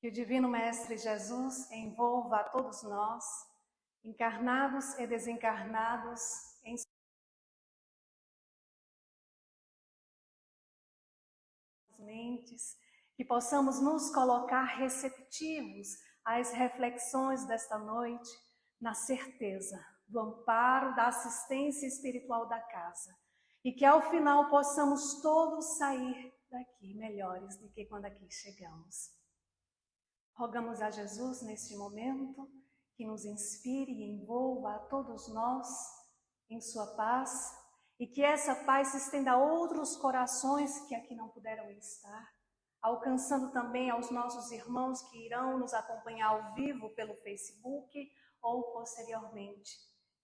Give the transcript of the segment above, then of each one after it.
Que o Divino Mestre Jesus envolva a todos nós, encarnados e desencarnados, em suas mentes, que possamos nos colocar receptivos às reflexões desta noite, na certeza do amparo, da assistência espiritual da casa, e que ao final possamos todos sair daqui melhores do que quando aqui chegamos. Rogamos a Jesus neste momento que nos inspire e envolva a todos nós em sua paz e que essa paz se estenda a outros corações que aqui não puderam estar, alcançando também aos nossos irmãos que irão nos acompanhar ao vivo pelo Facebook ou posteriormente.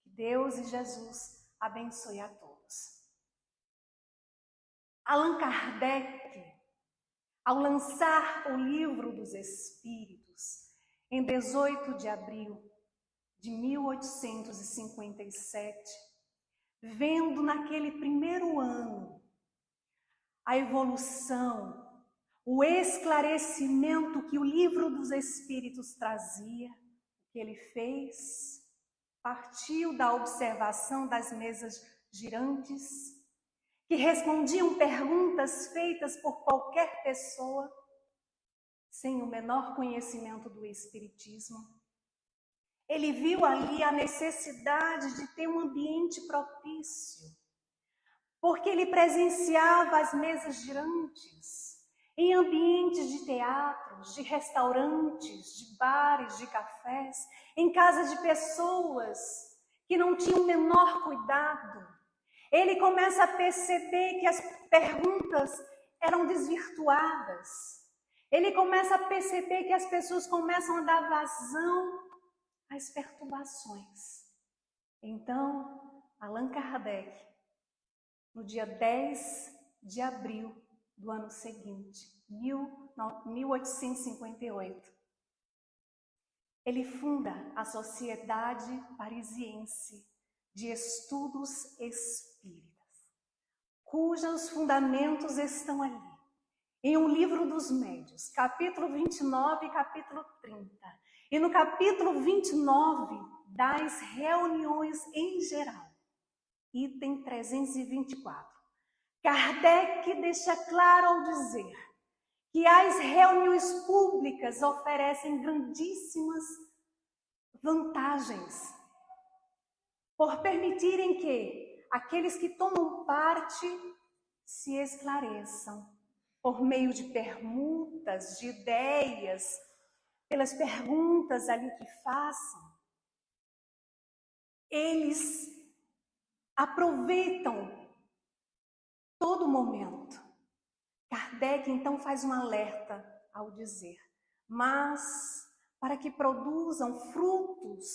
Que Deus e Jesus abençoe a todos. Allan Kardec, ao lançar o Livro dos Espíritos, em 18 de abril de 1857, vendo naquele primeiro ano a evolução, o esclarecimento que o Livro dos Espíritos trazia, o que ele fez, partiu da observação das mesas girantes, que respondiam perguntas feitas por qualquer pessoa, sem o menor conhecimento do Espiritismo. Ele viu ali a necessidade de ter um ambiente propício, porque ele presenciava as mesas girantes em ambientes de teatros, de restaurantes, de bares, de cafés, em casas de pessoas que não tinham o menor cuidado. Ele começa a perceber que as perguntas eram desvirtuadas. Ele começa a perceber que as pessoas começam a dar vazão às perturbações. Então, Allan Kardec, no dia 10 de abril do ano seguinte, 1858, ele funda a Sociedade Parisiense de Estudos Espíritas, cujos fundamentos estão ali, em um Livro dos Médiuns, capítulo 29 e capítulo 30. E no capítulo 29, das reuniões em geral, item 324. Kardec deixa claro ao dizer que as reuniões públicas oferecem grandíssimas vantagens, por permitirem que aqueles que tomam parte se esclareçam por meio de permutas, de ideias, pelas perguntas ali que façam. Eles aproveitam todo momento. Kardec então faz um alerta ao dizer: mas para que produzam frutos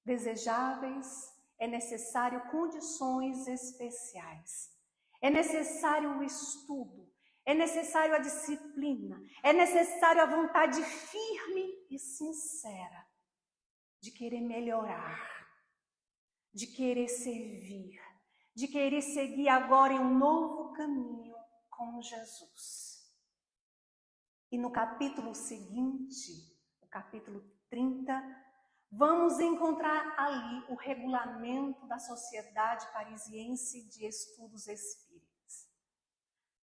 desejáveis, é necessário condições especiais. É necessário o estudo, é necessário a disciplina, é necessário a vontade firme e sincera de querer melhorar, de querer servir, de querer seguir agora em um novo caminho com Jesus. E no capítulo seguinte, o capítulo 30, vamos encontrar ali o regulamento da Sociedade Parisiense de Estudos Espíritas,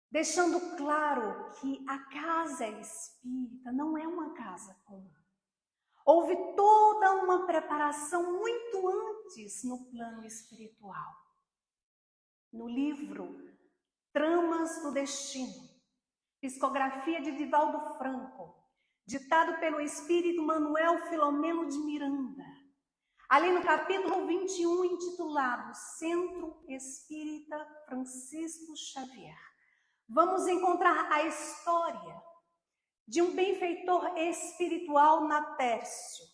deixando claro que a casa espírita não é uma casa comum. Houve toda uma preparação muito antes no plano espiritual. No livro Tramas do Destino, psicografia de Divaldo Franco, ditado pelo espírito Manuel Filomeno de Miranda, ali no capítulo 21, intitulado Centro Espírita Francisco Xavier, vamos encontrar a história de um benfeitor espiritual Natércio,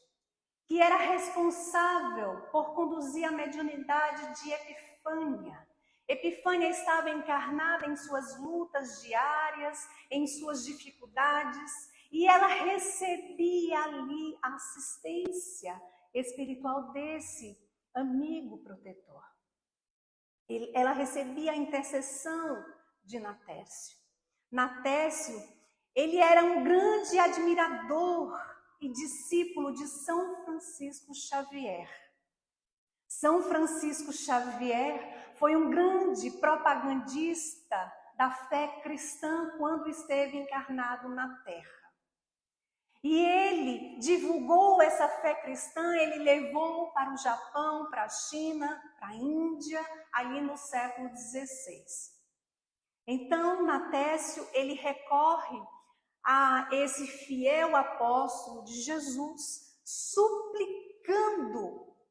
que era responsável por conduzir a mediunidade de Epifânia. Epifânia estava encarnada em suas lutas diárias, em suas dificuldades, e ela recebia ali a assistência espiritual desse amigo protetor. Ela recebia a intercessão de Natércio. Natércio, Ele era um grande admirador e discípulo de São Francisco Xavier. São Francisco Xavier foi um grande propagandista da fé cristã quando esteve encarnado na Terra. E ele divulgou essa fé cristã, ele levou para o Japão, para a China, para a Índia, ali no século XVI. Então, Natécio, ele recorre a esse fiel apóstolo de Jesus, suplicando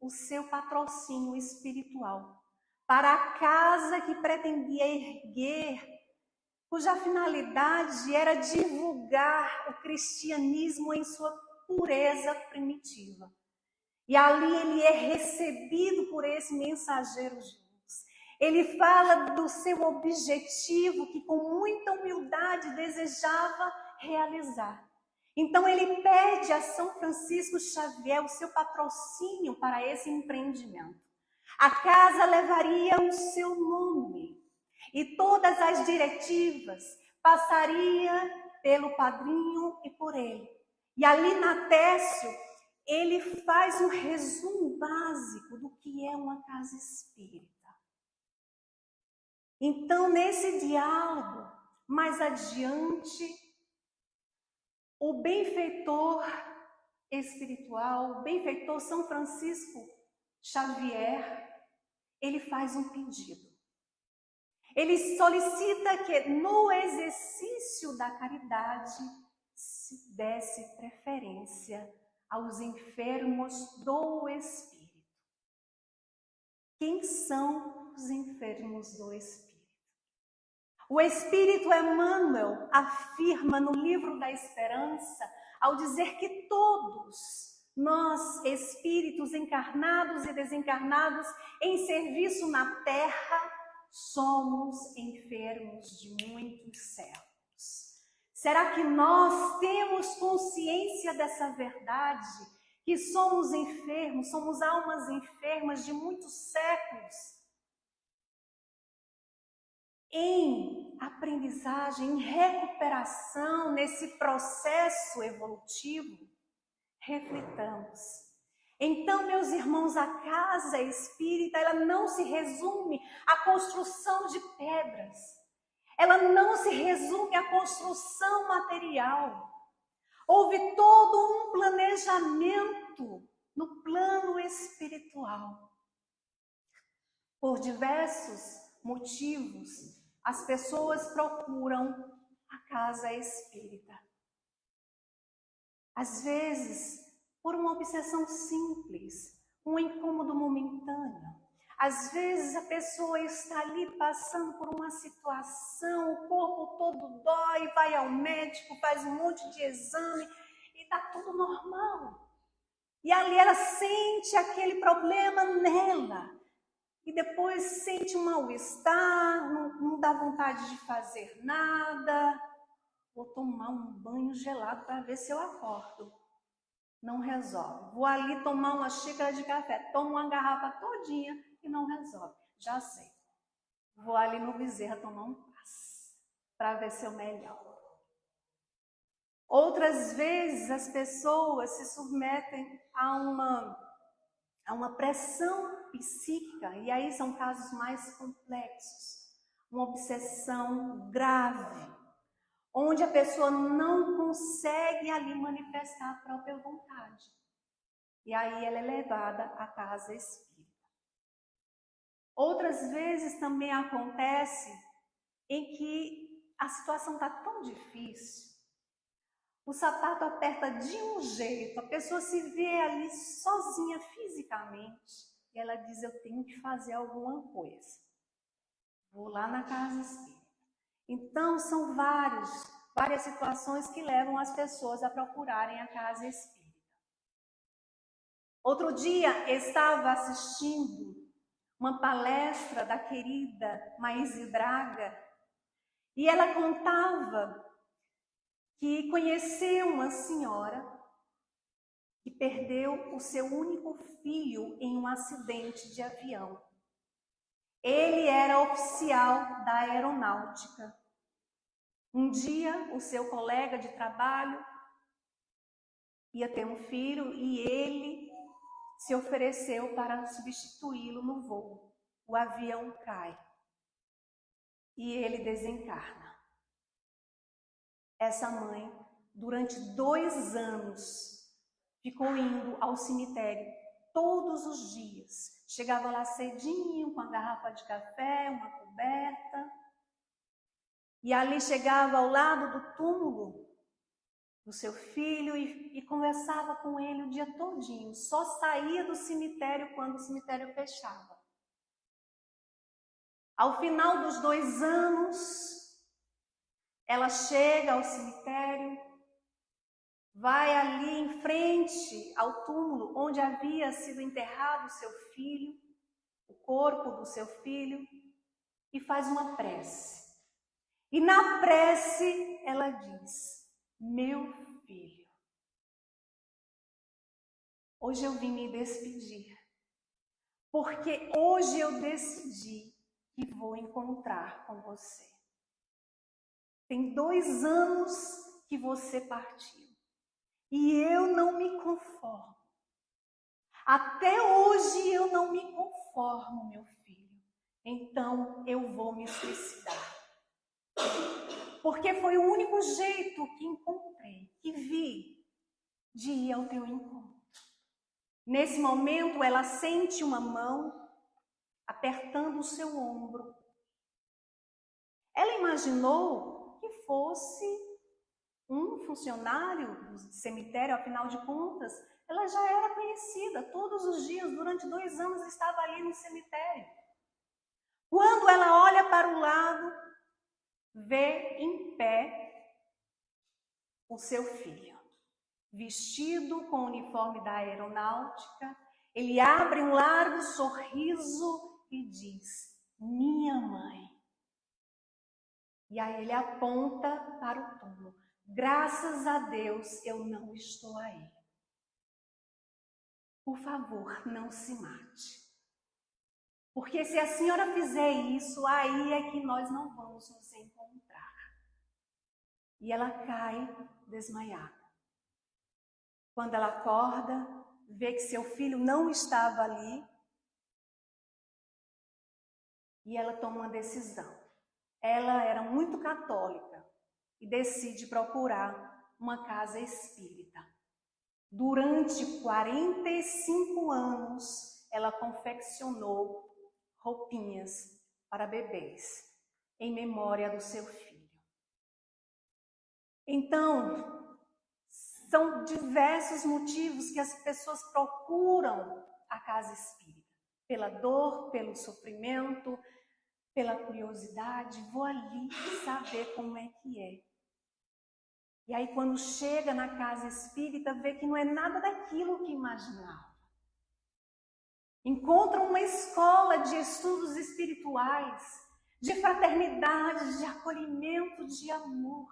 o seu patrocínio espiritual para a casa que pretendia erguer, cuja finalidade era divulgar o cristianismo em sua pureza primitiva. E ali ele é recebido por esse mensageiro de luz. Ele fala do seu objetivo que com muita humildade desejava realizar. Então ele pede a São Francisco Xavier o seu patrocínio para esse empreendimento. A casa levaria o seu nome e todas as diretivas passaria pelo padrinho e por ele. E ali Natécio, ele faz um resumo básico do que é uma casa espírita. Então, nesse diálogo, mais adiante, o benfeitor espiritual, o benfeitor São Francisco Xavier, ele faz um pedido. Ele solicita que no exercício da caridade se desse preferência aos enfermos do Espírito. Quem são os enfermos do Espírito? O Espírito Emmanuel afirma no Livro da Esperança, ao dizer que todos nós, espíritos encarnados e desencarnados em serviço na Terra, somos enfermos de muitos séculos. Será que nós temos consciência dessa verdade? Que somos enfermos, somos almas enfermas de muitos séculos? Em aprendizagem, em recuperação, nesse processo evolutivo, reflitamos. Então, meus irmãos, a casa espírita, ela não se resume à construção de pedras. Ela não se resume à construção material. Houve todo um planejamento no plano espiritual. Por diversos motivos, as pessoas procuram a casa espírita. Às vezes, por uma obsessão simples, um incômodo momentâneo. Às vezes a pessoa está ali passando por uma situação, o corpo todo dói, vai ao médico, faz um monte de exame e está tudo normal. E ali ela sente aquele problema nela. E depois sente um mal-estar, não dá vontade de fazer nada. Vou tomar um banho gelado para ver se eu acordo. Não resolve. Vou ali tomar uma xícara de café, tomo uma garrafa todinha e não resolve. Já sei. Vou ali no Bezerra tomar um passe para ver se eu melhoro. Outras vezes as pessoas se submetem a uma pressão psíquica, e aí são casos mais complexos. Uma obsessão grave, onde a pessoa não consegue ali manifestar a própria vontade. E aí ela é levada à casa espírita. Outras vezes também acontece em que a situação está tão difícil, o sapato aperta de um jeito, a pessoa se vê ali sozinha fisicamente, e ela diz, eu tenho que fazer alguma coisa. Vou lá na casa espírita. Então, são várias situações que levam as pessoas a procurarem a casa espírita. Outro dia, estava assistindo uma palestra da querida Maíse Braga, e ela contava que conheceu uma senhora que perdeu o seu único filho em um acidente de avião. Ele era oficial da aeronáutica. Um dia, o seu colega de trabalho ia ter um filho e ele se ofereceu para substituí-lo no voo. O avião cai e ele desencarna. Essa mãe, durante 2 anos, ficou indo ao cemitério todos os dias. Chegava lá cedinho, com a garrafa de café, uma coberta. E ali chegava ao lado do túmulo do seu filho e conversava com ele o dia todinho. Só saía do cemitério quando o cemitério fechava. Ao final dos 2 anos, ela chega ao cemitério, vai ali em frente ao túmulo onde havia sido enterrado o seu filho, o corpo do seu filho, e faz uma prece. E na prece ela diz: meu filho, hoje eu vim me despedir, porque hoje eu decidi que vou encontrar com você. Tem 2 anos que você partiu. E eu não me conformo. Até hoje eu não me conformo, meu filho. Então eu vou me suicidar. Porque foi o único jeito que encontrei, que vi, de ir ao teu encontro. Nesse momento ela sente uma mão apertando o seu ombro. Ela imaginou que fosse um funcionário do cemitério, afinal de contas, ela já era conhecida. Todos os dias, durante 2 anos, estava ali no cemitério. Quando ela olha para o lado, vê em pé o seu filho, vestido com o uniforme da aeronáutica. Ele abre um largo sorriso e diz: minha mãe. E aí ele aponta para o túmulo. Graças a Deus eu não estou aí. Por favor, não se mate. Porque se a senhora fizer isso, aí é que nós não vamos nos encontrar. E ela cai desmaiada. Quando ela acorda, vê que seu filho não estava ali. E ela toma uma decisão. Ela era muito católica e decide procurar uma casa espírita. Durante 45 anos, ela confeccionou roupinhas para bebês, em memória do seu filho. Então, são diversos motivos que as pessoas procuram a casa espírita. Pela dor, pelo sofrimento, pela curiosidade. Vou ali saber como é que é. E aí, quando chega na casa espírita, vê que não é nada daquilo que imaginava. Encontra uma escola de estudos espirituais, de fraternidade, de acolhimento, de amor.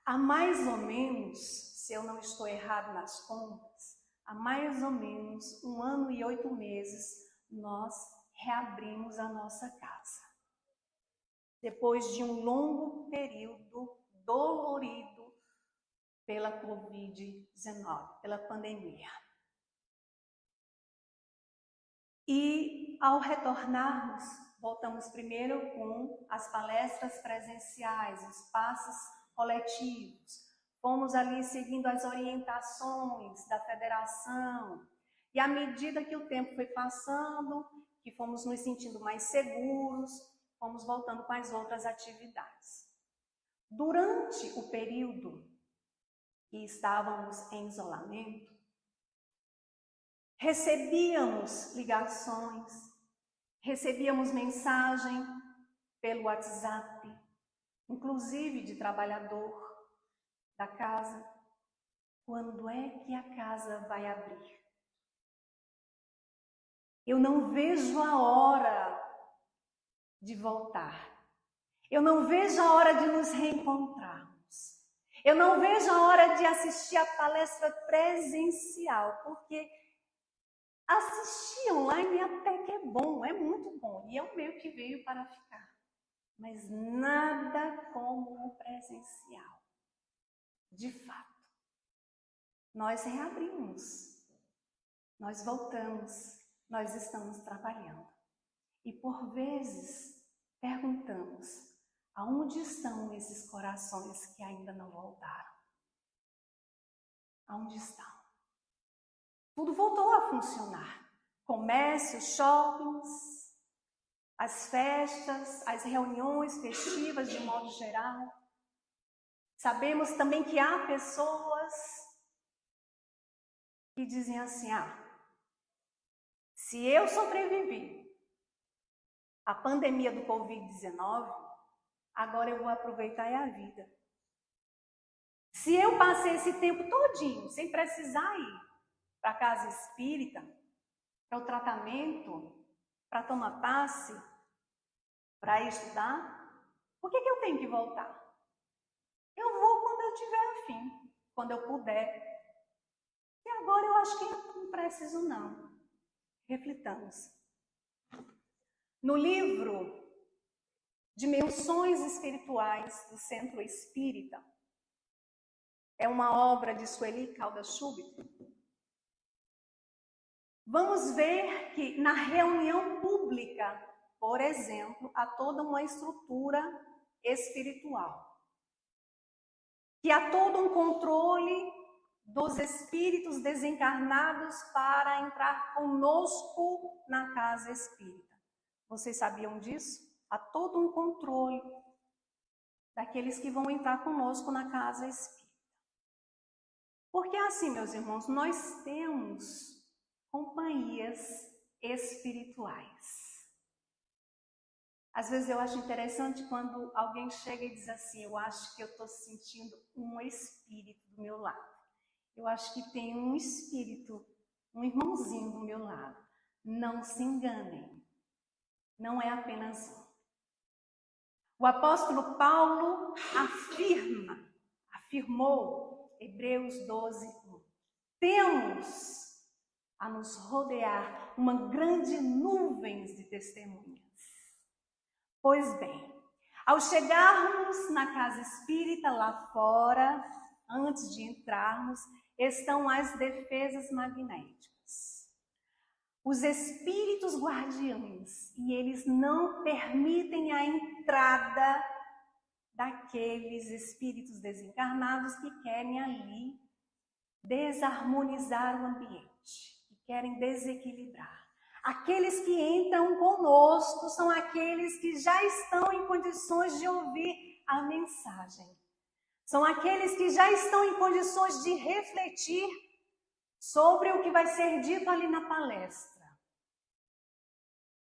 Há mais ou menos, se eu não estou errado nas contas, há mais ou menos 1 ano e 8 meses, nós reabrimos a nossa casa. Depois de um longo período dolorido pela Covid-19, pela pandemia. E ao retornarmos, voltamos primeiro com as palestras presenciais, os passos coletivos. Fomos ali seguindo as orientações da federação. E à medida que o tempo foi passando, que fomos nos sentindo mais seguros, fomos voltando com as outras atividades. Durante o período que estávamos em isolamento, recebíamos ligações, recebíamos mensagem pelo WhatsApp, inclusive de trabalhador da casa. Quando é que a casa vai abrir? Eu não vejo a hora de voltar. Eu não vejo a hora de nos reencontrarmos. Eu não vejo a hora de assistir a palestra presencial, porque assistir online até que é bom, é muito bom. E é o meio que veio para ficar. mas nada como o presencial. De fato, nós reabrimos, nós voltamos, nós estamos trabalhando. E por vezes perguntamos, aonde estão esses corações que ainda não voltaram? Aonde estão? Tudo voltou a funcionar. Comércio, shoppings, as festas, as reuniões festivas de modo geral. Sabemos também que há pessoas que dizem assim, se eu sobrevivi à pandemia do Covid-19, agora eu vou aproveitar a vida. Se eu passei esse tempo todinho sem precisar ir para a casa espírita, para o tratamento, para tomar passe, para estudar, por que eu tenho que voltar? Eu vou quando eu tiver afim, quando eu puder. E agora eu acho que não preciso não. Reflitamos. No livro Dimensões Espirituais do Centro Espírita, é uma obra de Sueli Caldas Schubert, vamos ver que na reunião pública, por exemplo, há toda uma estrutura espiritual. Que há todo um controle dos espíritos desencarnados para entrar conosco na casa espírita. Vocês sabiam disso? Há todo um controle daqueles que vão entrar conosco na casa espírita. Porque assim, meus irmãos, nós temos companhias espirituais. Às vezes eu acho interessante quando alguém chega e diz assim, eu acho que eu estou sentindo um espírito do meu lado. Eu acho que tem um espírito, um irmãozinho do meu lado. Não se enganem, não é apenas um. O apóstolo Paulo afirmou, Hebreus 12:1, temos a nos rodear uma grande nuvem de testemunhas. Pois bem, ao chegarmos na casa espírita lá fora, antes de entrarmos, estão as defesas magnéticas. Os espíritos guardiães, e eles não permitem a entrada daqueles espíritos desencarnados que querem ali desarmonizar o ambiente, que querem desequilibrar. Aqueles que entram conosco são aqueles que já estão em condições de ouvir a mensagem. São aqueles que já estão em condições de refletir sobre o que vai ser dito ali na palestra.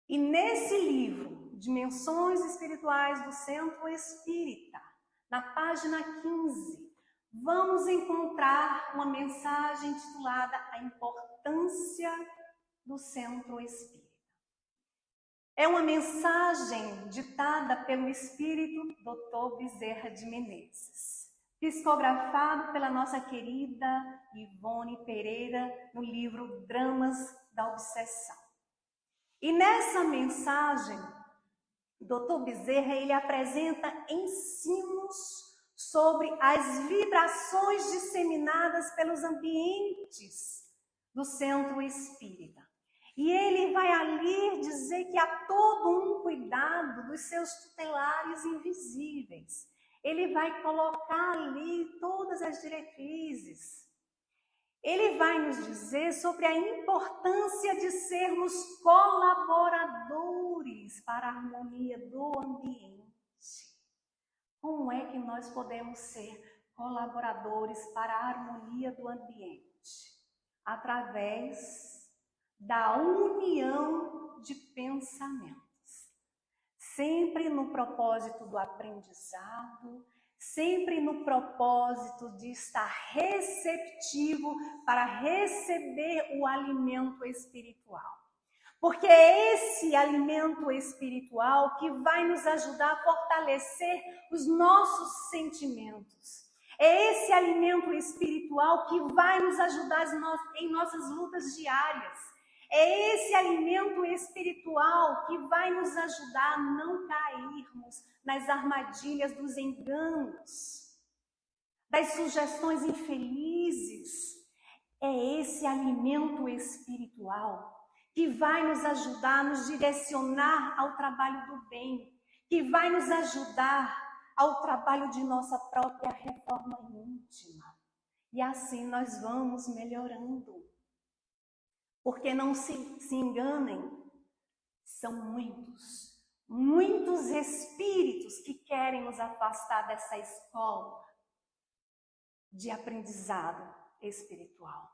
E nesse livro, Dimensões Espirituais do Centro Espírita, na página 15, vamos encontrar uma mensagem titulada A Importância do Centro Espírita. É uma mensagem ditada pelo espírito Dr. Bezerra de Menezes, psicografado pela nossa querida Ivone Pereira no livro Dramas da Obsessão. E nessa mensagem, Dr. Bezerra ele apresenta ensinos sobre as vibrações disseminadas pelos ambientes do Centro Espírita. E ele vai ali dizer que há todo um cuidado dos seus tutelares invisíveis. Ele vai colocar ali todas as diretrizes. Ele vai nos dizer sobre a importância de sermos colaboradores para a harmonia do ambiente. Como é que nós podemos ser colaboradores para a harmonia do ambiente? Através da união de pensamentos. Sempre no propósito do aprendizado, sempre no propósito de estar receptivo para receber o alimento espiritual. Porque é esse alimento espiritual que vai nos ajudar a fortalecer os nossos sentimentos. É esse alimento espiritual que vai nos ajudar em nossas lutas diárias. É esse alimento espiritual que vai nos ajudar a não cairmos nas armadilhas dos enganos, das sugestões infelizes. É esse alimento espiritual que vai nos ajudar, nos direcionar ao trabalho do bem, que vai nos ajudar ao trabalho de nossa própria reforma íntima. E assim nós vamos melhorando. Porque não se enganem, são muitos espíritos que querem nos afastar dessa escola de aprendizado espiritual.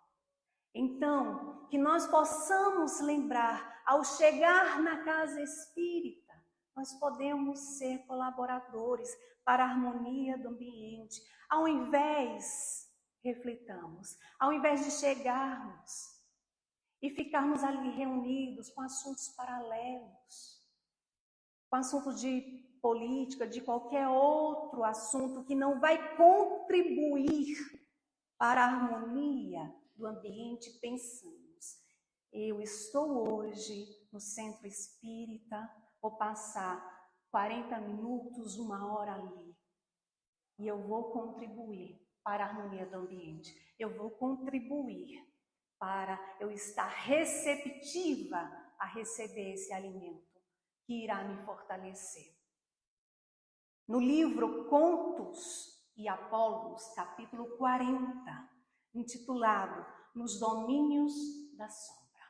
Então, que nós possamos lembrar, ao chegar na casa espírita, nós podemos ser colaboradores para a harmonia do ambiente. Ao invés, reflitamos, ao invés de chegarmos e ficarmos ali reunidos com assuntos paralelos, com assunto de política, de qualquer outro assunto que não vai contribuir para a harmonia do ambiente, pensamos: eu estou hoje no centro espírita, vou passar 40 minutos, 1 hora ali, e eu vou contribuir para a harmonia do ambiente, eu vou contribuir para eu estar receptiva a receber esse alimento que irá me fortalecer. No livro Contos e Apólogos, capítulo 40, intitulado Nos Domínios da Sombra,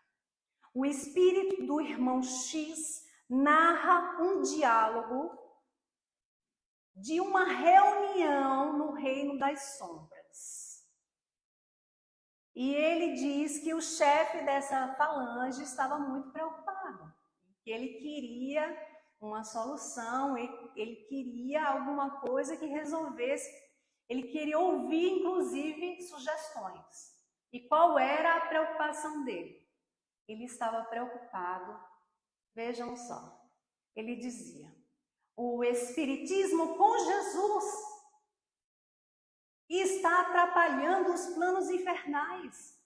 o espírito do irmão X narra um diálogo de uma reunião no reino das sombras. E ele diz que o chefe dessa falange estava muito preocupado, que ele queria uma solução, ele queria alguma coisa que resolvesse, ele queria ouvir, inclusive, sugestões. E qual era a preocupação dele? Ele estava preocupado, vejam só, ele dizia: o espiritismo com Jesus está atrapalhando os planos infernais.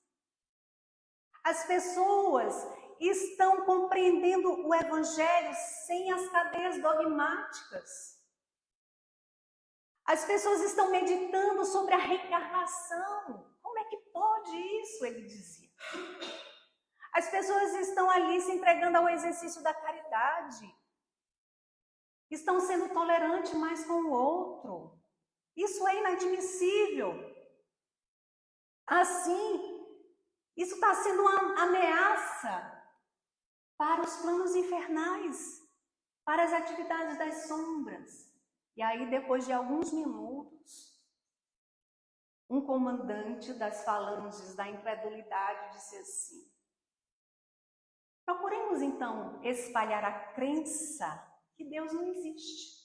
As pessoas estão compreendendo o Evangelho sem as cadeias dogmáticas. As pessoas estão meditando sobre a reencarnação. Como é que pode isso? Ele dizia. As pessoas estão ali se entregando ao exercício da caridade. Estão sendo tolerantes mais com o outro. Isso é inadmissível. Assim, isso está sendo uma ameaça para os planos infernais, para as atividades das sombras. E aí, depois de alguns minutos, um comandante das falanges da incredulidade disse assim: procuremos então espalhar a crença que Deus não existe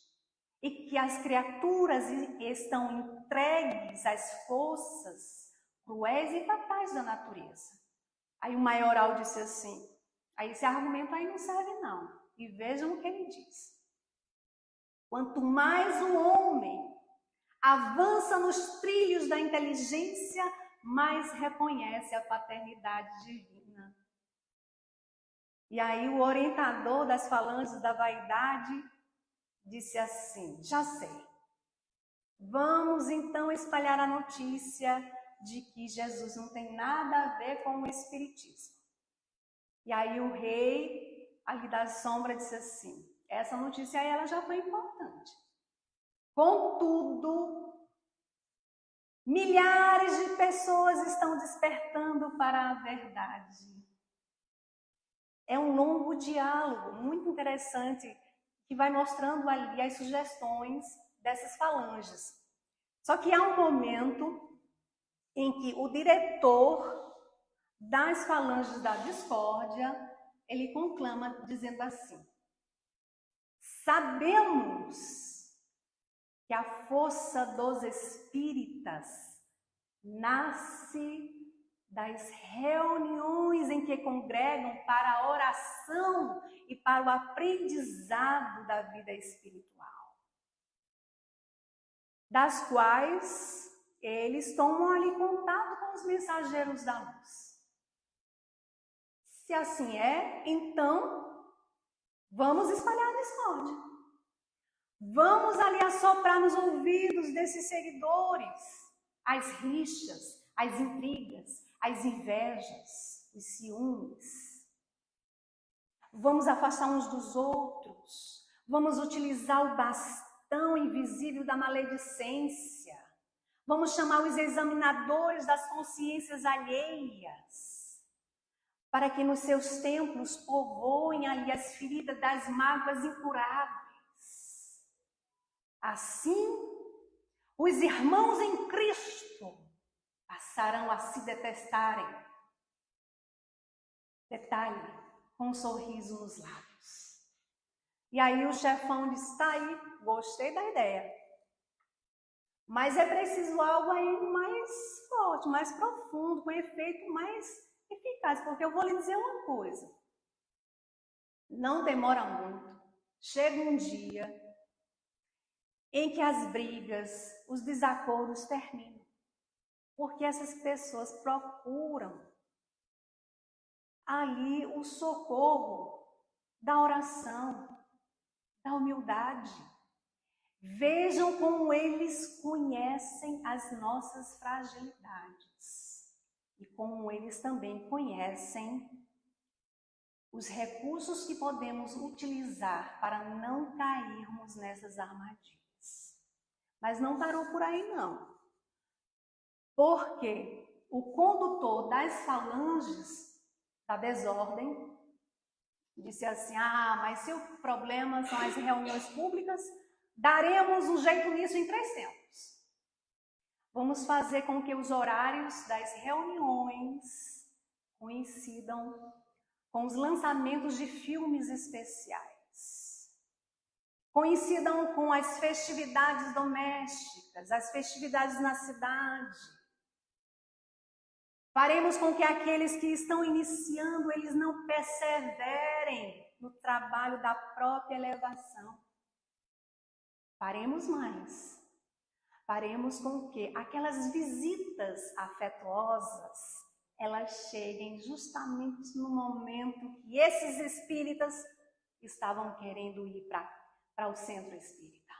e que as criaturas estão entregues às forças cruéis e fatais da natureza. Aí o maioral disse assim: aí esse argumento aí não serve não. E vejam o que ele diz: quanto mais o homem avança nos trilhos da inteligência, mais reconhece a paternidade divina. E aí o orientador das falanges da vaidade disse assim: já sei, vamos então espalhar a notícia de que Jesus não tem nada a ver com o espiritismo. E aí o rei ali da sombra disse assim: essa notícia aí ela já foi importante. Contudo, milhares de pessoas estão despertando para a verdade. É um longo diálogo muito interessante que vai mostrando ali as sugestões dessas falanges. Só que há um momento em que o diretor das falanges da discórdia, ele conclama dizendo assim: sabemos que a força dos espíritas nasce das reuniões em que congregam para a oração e para o aprendizado da vida espiritual, das quais eles tomam ali contato com os mensageiros da luz. Se assim é, então vamos espalhar a discórdia. Vamos ali assoprar nos ouvidos desses seguidores as rixas, as intrigas, as invejas, os ciúmes. Vamos afastar uns dos outros. Vamos utilizar o bastão invisível da maledicência. Vamos chamar os examinadores das consciências alheias, para que nos seus templos povoem ali as feridas das mágoas incuráveis. Assim, os irmãos em Cristo passarão a se detestarem. Detalhe, com um sorriso nos lábios. E aí o chefão disse, tá aí, gostei da ideia. Mas é preciso algo aí mais forte, mais profundo, com efeito mais eficaz. Porque eu vou lhe dizer uma coisa. Não demora muito. Chega um dia em que as brigas, os desacordos terminam. Porque essas pessoas procuram ali o socorro da oração, da humildade. Vejam como eles conhecem as nossas fragilidades e como eles também conhecem os recursos que podemos utilizar para não cairmos nessas armadilhas. Mas não parou por aí não, porque o condutor das falanges da desordem disse assim, mas se o problema são as reuniões públicas, daremos um jeito nisso em 3 tempos. Vamos fazer com que os horários das reuniões coincidam com os lançamentos de filmes especiais. Coincidam com as festividades domésticas, as festividades na cidade. Faremos com que aqueles que estão iniciando, eles não perseverem no trabalho da própria elevação. Faremos mais. Faremos com que aquelas visitas afetuosas, elas cheguem justamente no momento que esses espíritas estavam querendo ir para o centro espírita.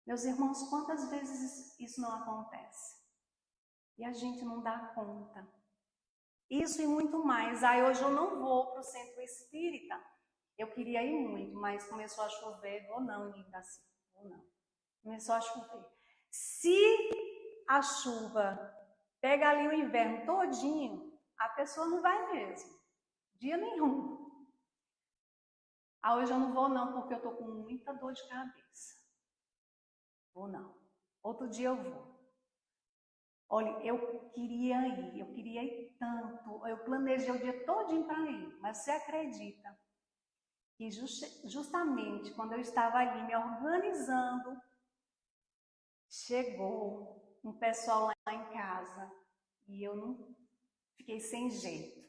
Meus irmãos, quantas vezes isso não acontece? E a gente não dá conta. Isso e muito mais. Hoje eu não vou para o centro espírita. Eu queria ir muito, mas começou a chover. Vou não, linda, assim. Vou não. Começou a chover. Se a chuva pega ali o inverno todinho, a pessoa não vai mesmo. Dia nenhum. Hoje eu não vou não, porque eu tô com muita dor de cabeça. Vou não. Outro dia eu vou. Olha, eu queria ir tanto. Eu planejei o dia todinho para ir, mas você acredita que justamente quando eu estava ali me organizando, chegou um pessoal lá em casa e eu não fiquei sem jeito.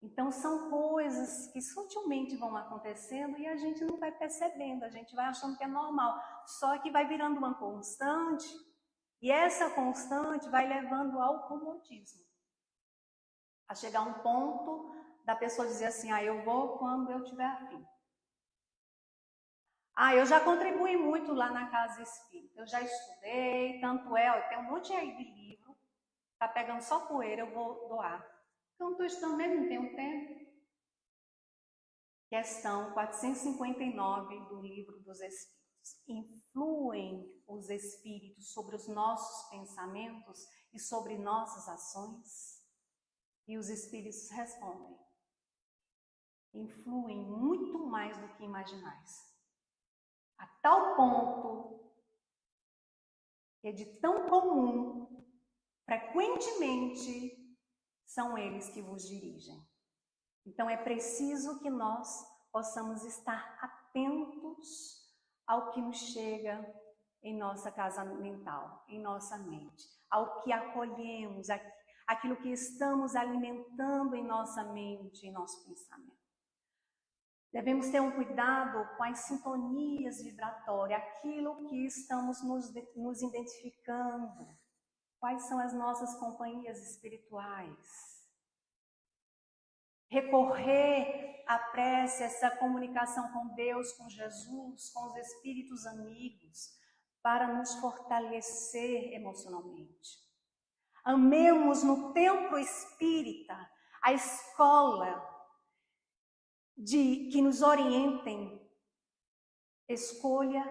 Então são coisas que sutilmente vão acontecendo e a gente não vai percebendo, a gente vai achando que é normal. Só que vai virando uma constante e essa constante vai levando ao comodismo. A chegar a um ponto da pessoa dizer assim, eu vou quando eu tiver afim. Eu já contribuí muito lá na casa espírita, eu já estudei, tanto eu tenho um monte aí de livro, tá pegando só poeira, eu vou doar. Então, estou estudando mesmo, não tenho tempo. Questão 459 do Livro dos Espíritos. Influem os espíritos sobre os nossos pensamentos e sobre nossas ações? E os espíritos respondem: influem muito mais do que imaginais. A tal ponto que é de tão comum, frequentemente, são eles que vos dirigem. Então é preciso que nós possamos estar atentos ao que nos chega em nossa casa mental, em nossa mente, ao que acolhemos, aquilo que estamos alimentando em nossa mente, em nosso pensamento. Devemos ter um cuidado com as sintonias vibratórias, aquilo que estamos nos identificando, quais são as nossas companhias espirituais. recorrer à prece, essa comunicação com Deus, com Jesus, com os espíritos amigos, para nos fortalecer emocionalmente. Amemos no templo espírita a escola que nos orientem escolha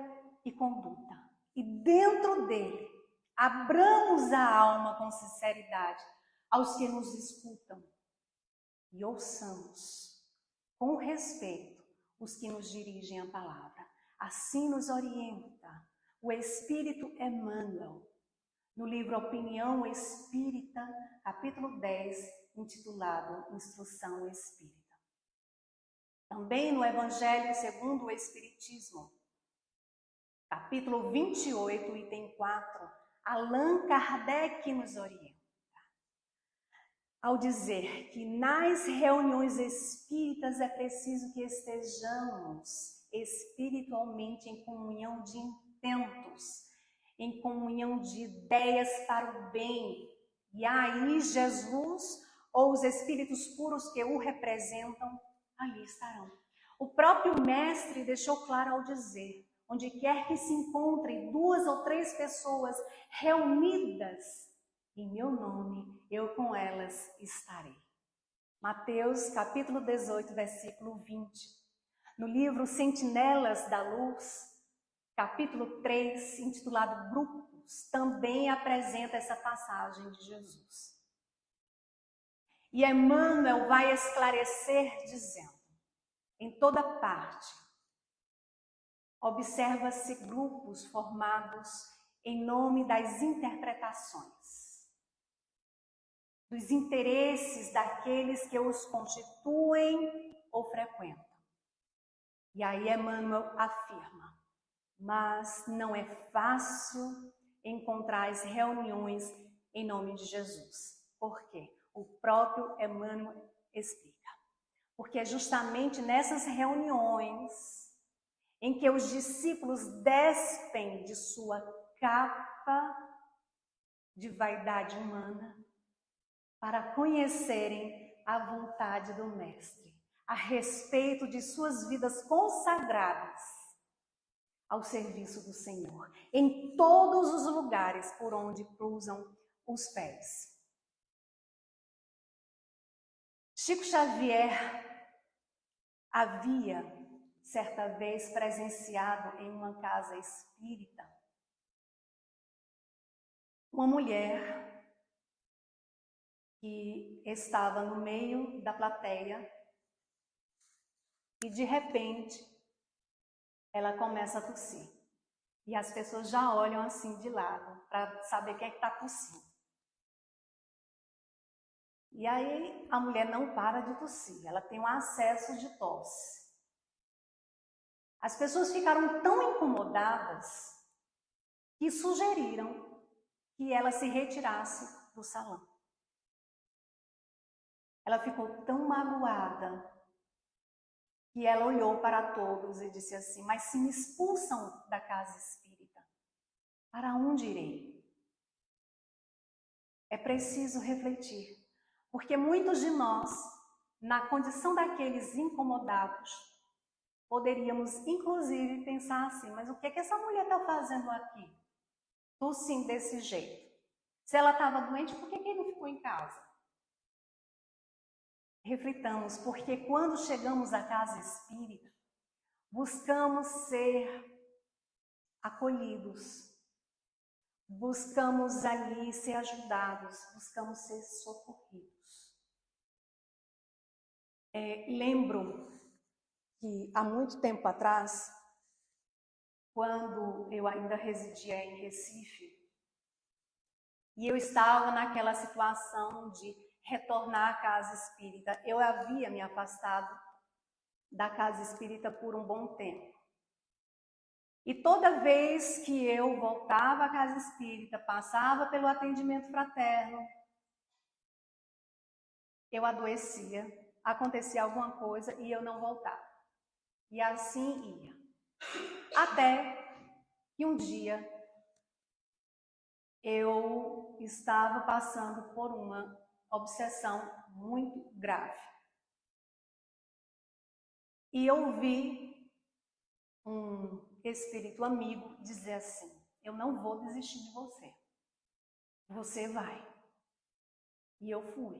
e conduta. E dentro dele, abramos a alma com sinceridade aos que nos escutam e ouçamos com respeito os que nos dirigem a palavra. Assim nos orienta o Espírito Emmanuel, no livro Opinião Espírita, capítulo 10, intitulado Instrução Espírita. Também no Evangelho segundo o Espiritismo, capítulo 28, item 4, Allan Kardec nos orienta ao dizer que nas reuniões espíritas é preciso que estejamos espiritualmente em comunhão de intentos, em comunhão de ideias para o bem. E aí Jesus ou os espíritos puros que o representam ali estarão. O próprio mestre deixou claro ao dizer: onde quer que se encontrem 2 ou 3 pessoas reunidas em meu nome, eu com elas estarei. Mateus capítulo 18, versículo 20. No livro Sentinelas da Luz, capítulo 3, intitulado Grupos, também apresenta essa passagem de Jesus. E Emmanuel vai esclarecer dizendo: em toda parte, observa-se grupos formados em nome das interpretações, dos interesses daqueles que os constituem ou frequentam. E aí Emmanuel afirma: mas não é fácil encontrar as reuniões em nome de Jesus. Por quê? O próprio Emmanuel explica. Porque é justamente nessas reuniões em que os discípulos despem de sua capa de vaidade humana para conhecerem a vontade do Mestre, a respeito de suas vidas consagradas ao serviço do Senhor, em todos os lugares por onde cruzam os pés. Chico Xavier havia, certa vez, presenciado em uma casa espírita uma mulher que estava no meio da plateia e, de repente, ela começa a tossir. E as pessoas já olham assim de lado para saber quem é que está tossindo. E aí a mulher não para de tossir, ela tem um acesso de tosse. As pessoas ficaram tão incomodadas que sugeriram que ela se retirasse do salão. Ela ficou tão magoada que ela olhou para todos e disse assim: mas se me expulsam da casa espírita, para onde irei? É preciso refletir, porque muitos de nós, na condição daqueles incomodados, poderíamos inclusive pensar assim: mas o que é que essa mulher está fazendo aqui? Tossindo desse jeito. Se ela estava doente, por que não ficou em casa? Reflitamos, porque quando chegamos à casa espírita, buscamos ser acolhidos, buscamos ali ser ajudados, buscamos ser socorridos. Lembro que há muito tempo atrás, quando eu ainda residia em Recife, e eu estava naquela situação de retornar à casa espírita. Eu havia me afastado da casa espírita por um bom tempo. E toda vez que eu voltava à casa espírita, passava pelo atendimento fraterno, eu adoecia, acontecia alguma coisa e eu não voltava. E assim ia. Até que um dia eu estava passando por uma obsessão muito grave. E ouvi um espírito amigo dizer assim: eu não vou desistir de você. Você vai. E eu fui.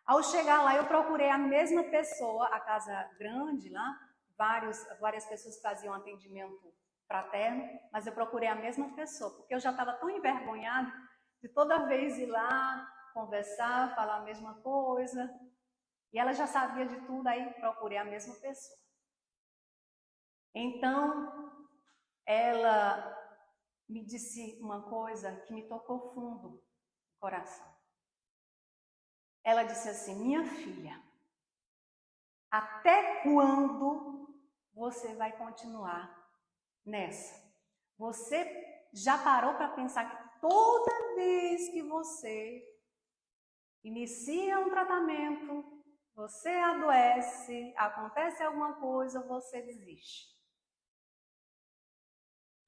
Ao chegar lá, eu procurei a mesma pessoa, a casa grande lá, várias pessoas faziam atendimento fraterno, mas eu procurei a mesma pessoa, porque eu já estava tão envergonhada de toda vez ir lá, conversar, falar a mesma coisa, e ela já sabia de tudo, aí procurei a mesma pessoa. Então, ela me disse uma coisa que me tocou fundo no coração. Ela disse assim: minha filha, até quando você vai continuar nessa? Você já parou para pensar que toda vez que você inicia um tratamento, você adoece, acontece alguma coisa, você desiste?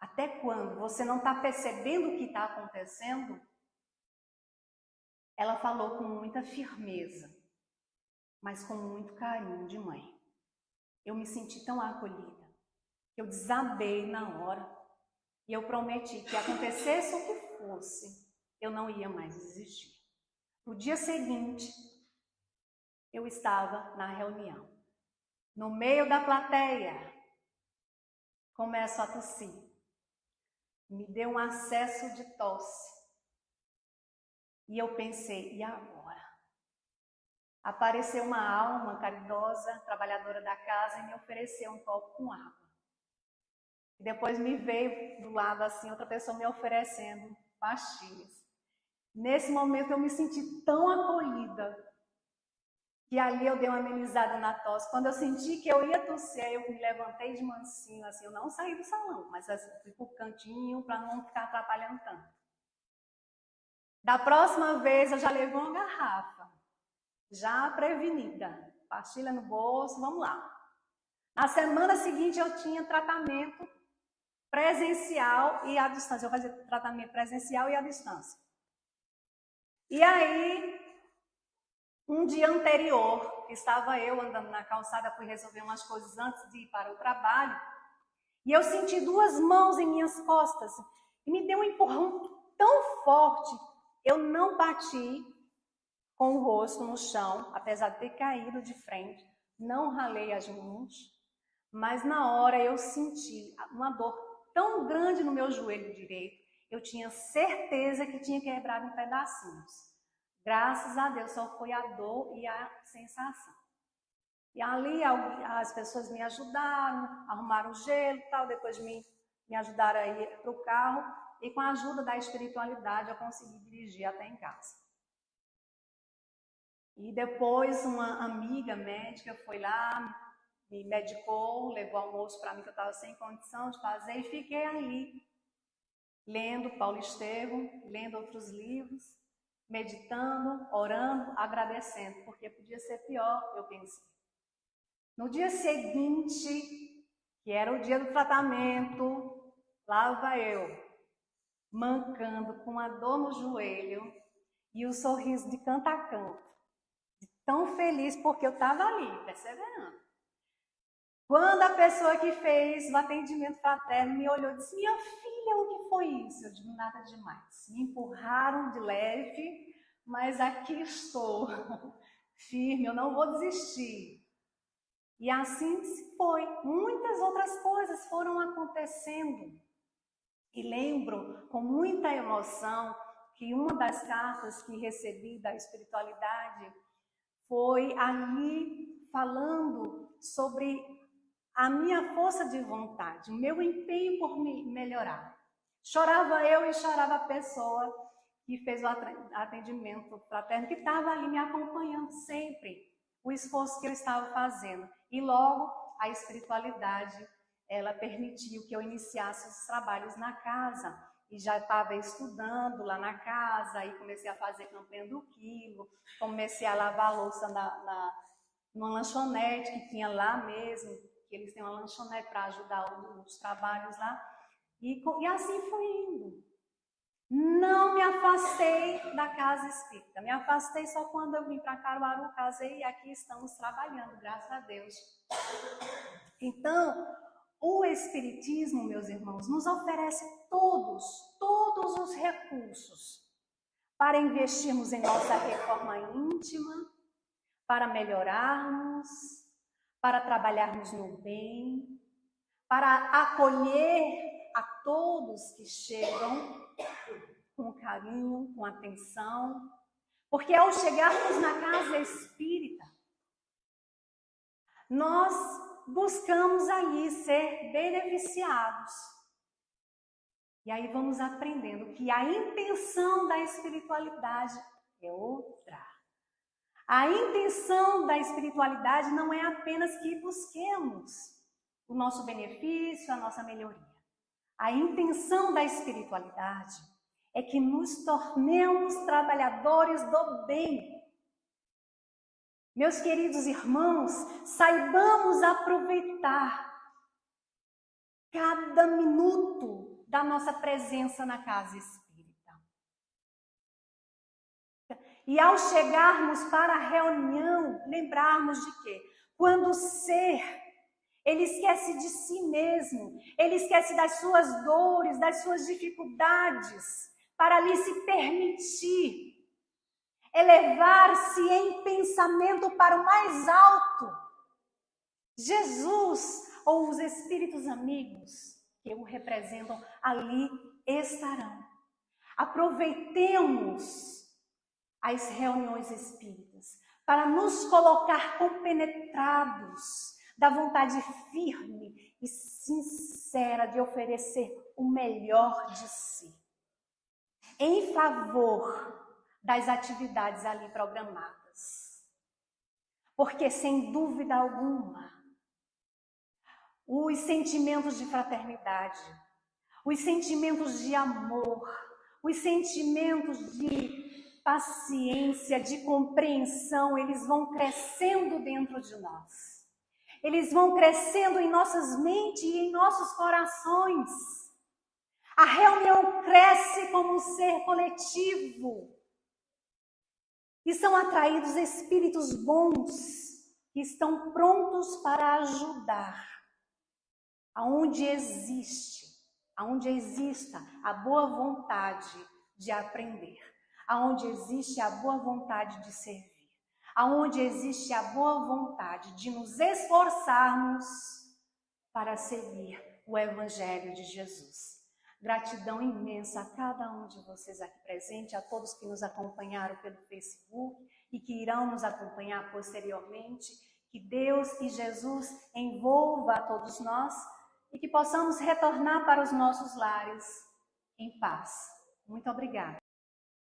Até quando? Você não está percebendo o que está acontecendo? Ela falou com muita firmeza, mas com muito carinho de mãe. Eu me senti tão acolhida, que eu desabei na hora e eu prometi que acontecesse o que fosse, eu não ia mais desistir. No dia seguinte, eu estava na reunião. No meio da plateia, começo a tossir. Me deu um acesso de tosse. E eu pensei, e agora? Apareceu uma alma caridosa, trabalhadora da casa, e me ofereceu um copo com água. E depois me veio do lado assim, outra pessoa me oferecendo pastilhas. Nesse momento eu me senti tão acolhida, que ali eu dei uma amenizada na tosse. Quando eu senti que eu ia tossir, eu me levantei de mansinho, assim, eu não saí do salão, mas assim, fui pro cantinho para não ficar atrapalhando tanto. Da próxima vez eu já levei uma garrafa, já prevenida, pastilha no bolso, vamos lá. Na semana seguinte eu tinha tratamento presencial e à distância. Eu fazia tratamento presencial e à distância. E aí, um dia anterior, estava eu andando na calçada, fui resolver umas coisas antes de ir para o trabalho, e eu senti duas mãos em minhas costas, e me deu um empurrão tão forte, eu não bati com o rosto no chão, apesar de ter caído de frente, não ralei as mãos, mas na hora eu senti uma dor tão grande no meu joelho direito, eu tinha certeza que tinha quebrado em pedacinhos. Graças a Deus, só foi a dor e a sensação. E ali as pessoas me ajudaram, arrumaram o gelo e tal, depois me ajudaram a ir para o carro, e com a ajuda da espiritualidade eu consegui dirigir até em casa. E depois uma amiga médica foi lá, me medicou, levou almoço para mim que eu estava sem condição de fazer, e fiquei ali, lendo Paulo Estevam, lendo outros livros, meditando, orando, agradecendo, porque podia ser pior, eu pensei. No dia seguinte, que era o dia do tratamento, lá vai eu, mancando com a dor no joelho e o sorriso de canto a canto, tão feliz porque eu estava ali, perseverando. Quando a pessoa que fez o atendimento fraterno me olhou e disse: minha filha, o que foi isso? Eu digo: nada demais. Me empurraram de leve, mas aqui estou, firme, eu não vou desistir. E assim se foi. Muitas outras coisas foram acontecendo. E lembro com muita emoção que uma das cartas que recebi da espiritualidade foi ali falando sobre a minha força de vontade, o meu empenho por me melhorar. Chorava eu e chorava a pessoa que fez o atendimento fraterno, que estava ali me acompanhando sempre, o esforço que eu estava fazendo. E logo a espiritualidade, ela permitiu que eu iniciasse os trabalhos na casa. E já estava estudando lá na casa, aí comecei a fazer campanha do quilo, comecei a lavar a louça numa lanchonete que tinha lá mesmo, que eles têm uma lanchonete para ajudar os trabalhos lá. E assim fui indo. Não me afastei da casa espírita. Me afastei só quando eu vim para Caruaru, casei e aqui estamos trabalhando, graças a Deus. Então, o Espiritismo, meus irmãos, nos oferece todos os recursos para investirmos em nossa reforma íntima, para melhorarmos, para trabalharmos no bem, para acolher a todos que chegam com carinho, com atenção, porque ao chegarmos na casa espírita, nós buscamos ali ser beneficiados. E aí vamos aprendendo que a intenção da espiritualidade é outra. A intenção da espiritualidade não é apenas que busquemos o nosso benefício, a nossa melhoria. A intenção da espiritualidade é que nos tornemos trabalhadores do bem. Meus queridos irmãos, saibamos aproveitar cada minuto da nossa presença na casa espírita. E ao chegarmos para a reunião, lembrarmos de quê? Quando o ser, ele esquece de si mesmo, ele esquece das suas dores, das suas dificuldades, para ali se permitir elevar-se em pensamento para o mais alto. Jesus ou os espíritos amigos que o representam ali estarão. Aproveitemos as reuniões espíritas para nos colocar compenetrados da vontade firme e sincera de oferecer o melhor de si, em favor das atividades ali programadas. Porque, sem dúvida alguma, os sentimentos de fraternidade, os sentimentos de amor, os sentimentos de paciência, de compreensão, eles vão crescendo dentro de nós. Eles vão crescendo em nossas mentes e em nossos corações. A reunião cresce como um ser coletivo. E são atraídos espíritos bons que estão prontos para ajudar. Aonde exista a boa vontade de aprender, aonde existe a boa vontade de servir, aonde existe a boa vontade de nos esforçarmos para seguir o Evangelho de Jesus. Gratidão imensa a cada um de vocês aqui presente, a todos que nos acompanharam pelo Facebook e que irão nos acompanhar posteriormente. Que Deus e Jesus envolva a todos nós e que possamos retornar para os nossos lares em paz. Muito obrigada.